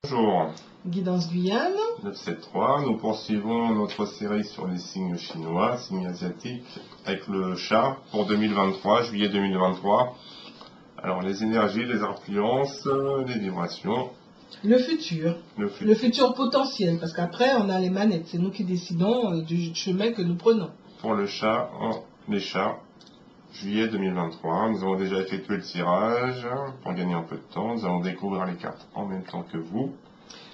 Bonjour, Guidance Guyane. 973, nous poursuivons notre série sur les signes chinois, signes asiatiques, avec le chat pour 2023, juillet 2023. Alors les énergies, les influences, les vibrations. Le futur. Le futur potentiel, parce qu'après on a les manettes, c'est nous qui décidons du chemin que nous prenons. Pour le chat, les chats, juillet 2023, nous avons déjà effectué le tirage pour gagner un peu de temps. Nous allons découvrir les cartes en même temps que vous.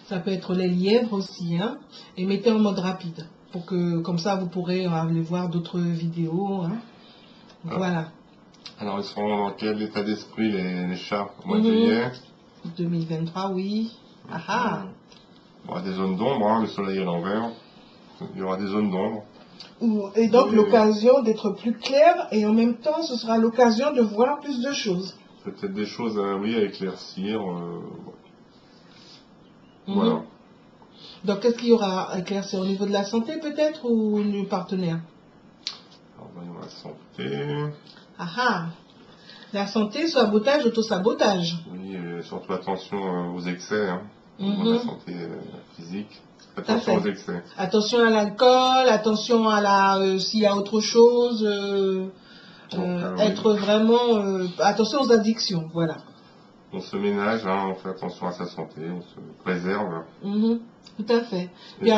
Ça peut être les lièvres aussi, hein, et mettez en mode rapide, pour que comme ça vous pourrez aller voir d'autres vidéos. Hein. Voilà. Alors ils seront dans quel état d'esprit les chats au mois de juillet 2023, oui. Ah. Il y aura des zones d'ombre, hein, le soleil à l'envers. Il y aura des zones d'ombre. Et donc l'occasion d'être plus clair, et en même temps ce sera l'occasion de voir plus de choses. Peut-être des choses à éclaircir. Voilà. Donc qu'est-ce qu'il y aura à éclaircir au niveau de la santé peut-être ou du partenaire? Alors voyons la santé. La santé, sabotage, autosabotage. Oui, surtout attention aux excès, hein, la santé physique. Attention aux excès. Attention à l'alcool, attention à s'il y a autre chose, être vraiment, attention aux addictions, voilà. On se ménage, hein, on fait attention à sa santé, on se préserve. Tout à fait. Puis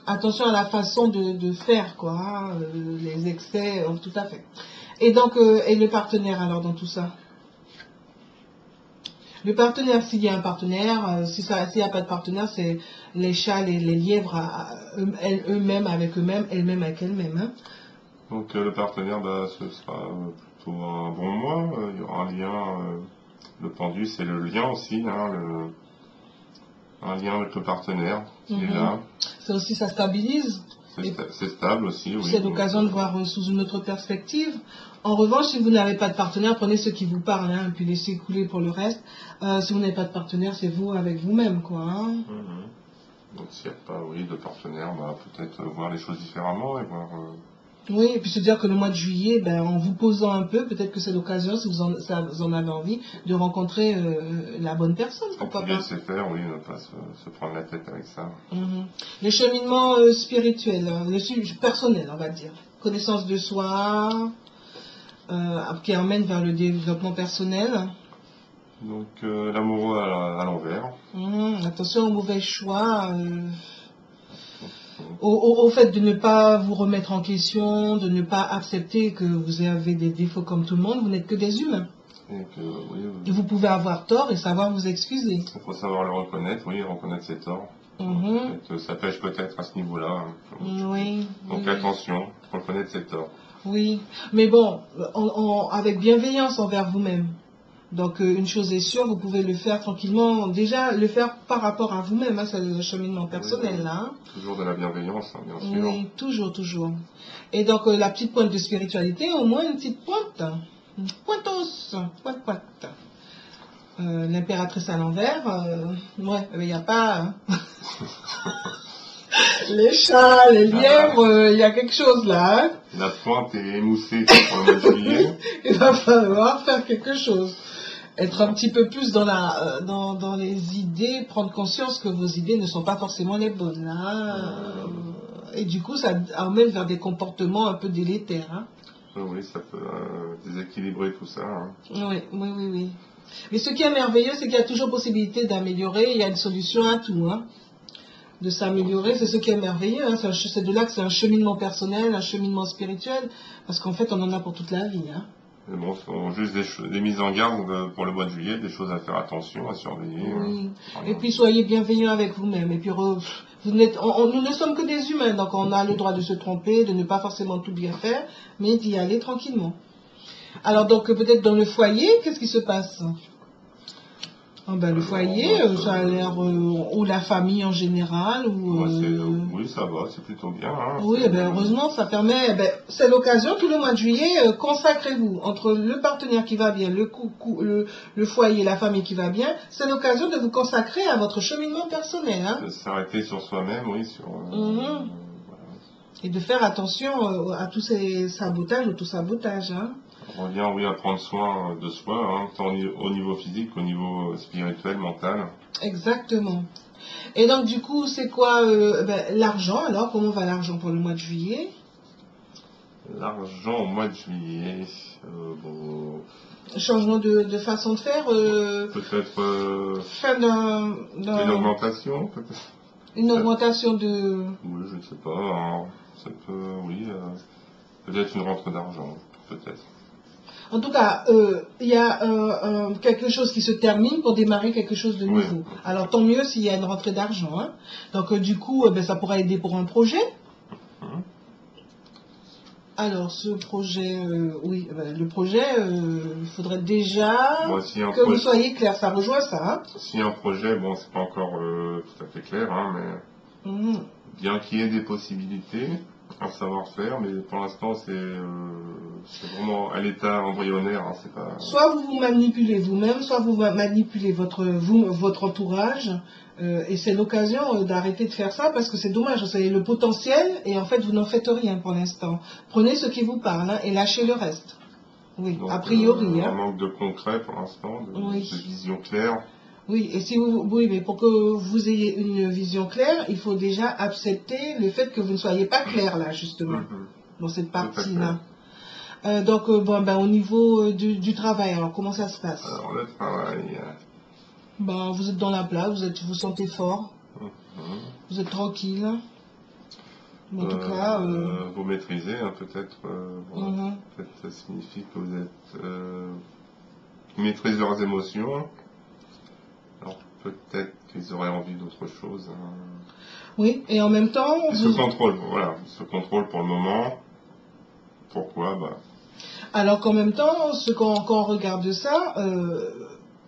attention à la façon de faire, quoi, hein, les excès, tout à fait. Et donc, et le partenaire alors dans tout ça? Le partenaire, s'il y a un partenaire, s'il n'y a pas de partenaire, c'est les chats, les lièvres, eux-mêmes avec eux-mêmes, elles-mêmes avec elles-mêmes. Hein. Donc le partenaire, ce sera plutôt un bon mois. Il y aura un lien. Le pendu, c'est le lien aussi, hein, un lien avec le partenaire qui est là. Ça aussi, ça stabilise. C'est stable aussi, oui. C'est l'occasion de voir sous une autre perspective. En revanche, si vous n'avez pas de partenaire, prenez ceux qui vous parlent, hein, puis laissez couler pour le reste. Si vous n'avez pas de partenaire, c'est vous avec vous-même, quoi. Hein. Donc s'il n'y a pas, de partenaire, peut-être voir les choses différemment et voir... Oui, et puis se dire que le mois de juillet, en vous posant un peu, peut-être que c'est l'occasion, si vous en avez envie, de rencontrer la bonne personne. Pourquoi pas laisser faire, ne pas se prendre la tête avec ça. Le cheminement spirituel, personnel, on va dire. Connaissance de soi, qui emmène vers le développement personnel. Donc l'amoureux à l'envers. Attention aux mauvais choix. Au fait de ne pas vous remettre en question, de ne pas accepter que vous avez des défauts comme tout le monde, vous n'êtes que des humains. Et vous pouvez avoir tort et savoir vous excuser. Il faut savoir le reconnaître, reconnaître ses torts. Ça pêche peut-être à ce niveau-là. Donc attention, reconnaître ses torts. Oui, mais bon, avec bienveillance envers vous-même. Donc une chose est sûre, vous pouvez le faire tranquillement, déjà le faire par rapport à vous-même, hein, c'est le cheminement personnel là. Hein. Toujours de la bienveillance, hein, bien sûr. Oui, toujours, toujours. Et donc la petite pointe de spiritualité, au moins une petite pointe, une pointos, pointe. L'impératrice à l'envers, il n'y a pas... Hein. Les chats, les lièvres, il y a quelque chose là. Hein. La pointe est émoussée pour le mois de juillet. Il va falloir faire quelque chose. Être un petit peu plus dans les idées, prendre conscience que vos idées ne sont pas forcément les bonnes. Hein. Et du coup, ça emmène vers des comportements un peu délétères. Hein. Oui, ça peut déséquilibrer tout ça. Hein. Oui. Mais ce qui est merveilleux, c'est qu'il y a toujours possibilité d'améliorer, il y a une solution à tout. Hein. De s'améliorer, c'est ce qui est merveilleux. Hein. C'est de là que c'est un cheminement personnel, un cheminement spirituel, parce qu'en fait, on en a pour toute la vie. Hein. Mais bon, ce sont juste des mises en garde pour le mois de juillet, des choses à faire attention, à surveiller. Oui. Et puis soyez bienveillants avec vous-même. Et puis nous ne sommes que des humains, donc on a le droit de se tromper, de ne pas forcément tout bien faire, mais d'y aller tranquillement. Alors donc peut-être dans le foyer, qu'est-ce qui se passe? Le foyer, ça a l'air, ou la famille en général, ou... Oui, ça va, c'est plutôt bien. Hein, oui, heureusement, ça permet, c'est l'occasion, tout le mois de juillet, consacrez-vous, entre le partenaire qui va bien, le foyer, la famille qui va bien, c'est l'occasion de vous consacrer à votre cheminement personnel. Hein. De s'arrêter sur soi-même, sur... voilà. Et de faire attention à tous ces sabotages, auto-sabotages. Hein. On revient, à prendre soin de soi, hein, tant au niveau physique qu'au niveau spirituel, mental. Exactement. Et donc, du coup, c'est quoi l'argent? Alors, comment va l'argent pour le mois de juillet? L'argent au mois de juillet, bon, Changement de façon de faire, peut-être fin une augmentation, peut-être. une augmentation de... Oui, je ne sais pas. Hein. Ça peut, oui, peut-être une rentrée d'argent, peut-être. En tout cas, il y a quelque chose qui se termine pour démarrer quelque chose de nouveau. Oui. Alors, tant mieux s'il y a une rentrée d'argent. Hein. Donc, du coup, ça pourra aider pour un projet. Alors, ce projet, oui, le projet, il faudrait déjà Bon, si que vous soyez clair. Ça rejoint ça. Hein. Si un projet, bon, c'est pas encore tout à fait clair, hein, mais bien qu'il y ait des possibilités, un savoir-faire, mais pour l'instant, c'est vraiment à l'état embryonnaire. Hein, c'est pas... Soit vous vous manipulez vous-même, soit vous manipulez votre entourage. Et c'est l'occasion d'arrêter de faire ça parce que c'est dommage. Vous savez, le potentiel, et en fait, vous n'en faites rien pour l'instant. Prenez ce qui vous parle hein, et lâchez le reste. Oui, Donc, a priori. un Hein. manque de concret pour l'instant, Oui. de vision claire. Oui, et si oui, mais pour que vous ayez une vision claire, il faut déjà accepter le fait que vous ne soyez pas clair là, justement, dans cette partie-là. Donc, au niveau du travail, alors comment ça se passe? Alors, le travail. Vous êtes dans la place, vous sentez fort, vous êtes tranquille. En tout cas, vous maîtrisez, hein, peut-être. Peut-être ça signifie que vous êtes maîtrisez leurs émotions. Alors peut-être qu'ils auraient envie d'autre chose. Hein. Oui, et en même temps... Ils se contrôlent, voilà. Ils se contrôlent pour le moment. Pourquoi Alors qu'en même temps, quand on regarde ça,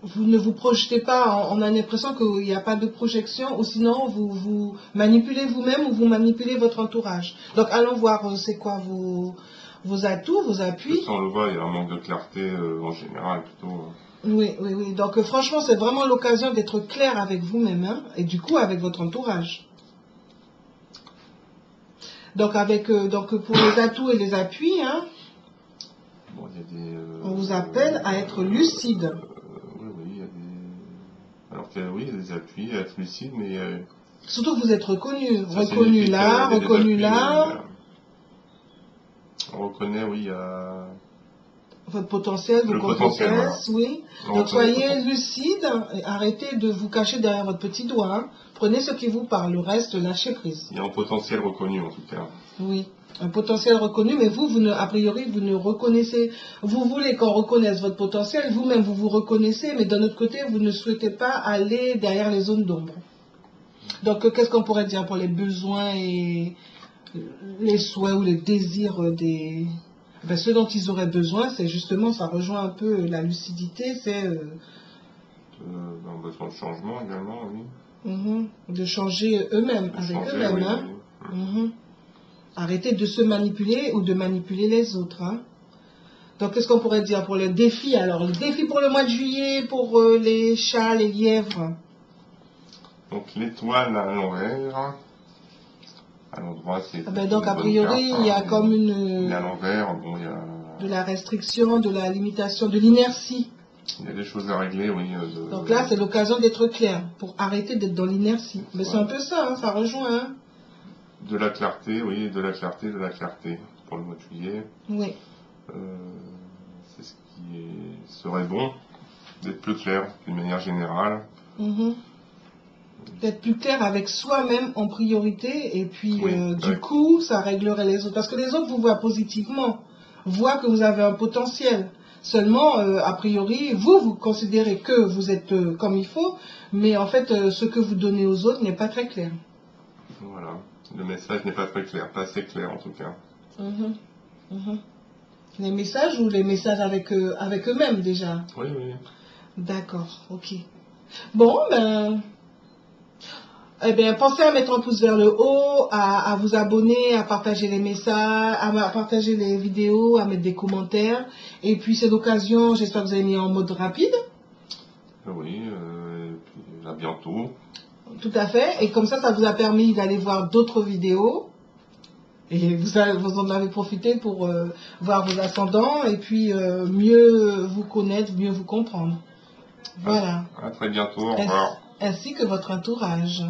vous ne vous projetez pas, on a l'impression qu'il n'y a pas de projection, ou sinon vous manipulez vous-même ou vous manipulez votre entourage. Donc allons voir c'est quoi vos atouts, vos appuis. On le voit, il y a un manque de clarté en général plutôt. Oui. Donc franchement, c'est vraiment l'occasion d'être clair avec vous-même, hein, et du coup avec votre entourage. Donc pour les atouts et les appuis, hein, on vous appelle à être lucide. Oui, il y a des... Alors oui, il y a des appuis, à être lucide, mais... Surtout que vous êtes reconnu là, reconnu là. On reconnaît, oui, il y a... Votre potentiel, vos compétences, oui. Donc soyez lucide, et arrêtez de vous cacher derrière votre petit doigt. Hein. Prenez ce qui vous parle, le reste, lâchez prise. Il y a un potentiel reconnu en tout cas. Oui, un potentiel reconnu, mais a priori, vous ne reconnaissez... Vous voulez qu'on reconnaisse votre potentiel, vous-même vous vous reconnaissez, mais d'un autre côté, vous ne souhaitez pas aller derrière les zones d'ombre. Donc qu'est-ce qu'on pourrait dire pour les besoins et les souhaits ou les désirs des... ce dont ils auraient besoin, c'est justement, ça rejoint un peu la lucidité, c'est... besoin de changement également, oui. De changer eux-mêmes, avec eux-mêmes. Oui, hein. Arrêtez de se manipuler ou de manipuler les autres. Hein. Donc, qu'est-ce qu'on pourrait dire pour les défis alors? Les défis pour le mois de juillet, pour les chats, les lièvres. Donc, l'étoile à l'envers. À l'endroit, c'est... donc, a priori, il y a comme une... à l'envers, bon, il y a... De la restriction, de la limitation, de l'inertie. Il y a des choses à régler, oui. Donc là, c'est l'occasion d'être clair, pour arrêter d'être dans l'inertie. Mais c'est un peu ça, hein, ça rejoint. Hein. De la clarté, oui, de la clarté pour le mois de juillet. Oui. C'est ce qui serait bon, d'être plus clair d'une manière générale. D'être plus clair avec soi-même en priorité, et puis du coup, ça réglerait les autres. Parce que les autres vous voient positivement, voient que vous avez un potentiel. Seulement, a priori, vous considérez que vous êtes comme il faut, mais en fait, ce que vous donnez aux autres n'est pas très clair. Voilà, le message n'est pas très clair, pas assez clair en tout cas. Les messages ou les messages avec eux-mêmes déjà? Oui. D'accord, ok. Bon, pensez à mettre un pouce vers le haut, à vous abonner, à partager les messages, à partager les vidéos, à mettre des commentaires. Et puis c'est l'occasion, j'espère que vous avez mis en mode rapide. Oui, et puis à bientôt. Tout à fait. Et comme ça vous a permis d'aller voir d'autres vidéos. Et vous en avez profité pour voir vos ascendants et puis mieux vous connaître, mieux vous comprendre. Voilà. À très bientôt, au revoir. ainsi que votre entourage.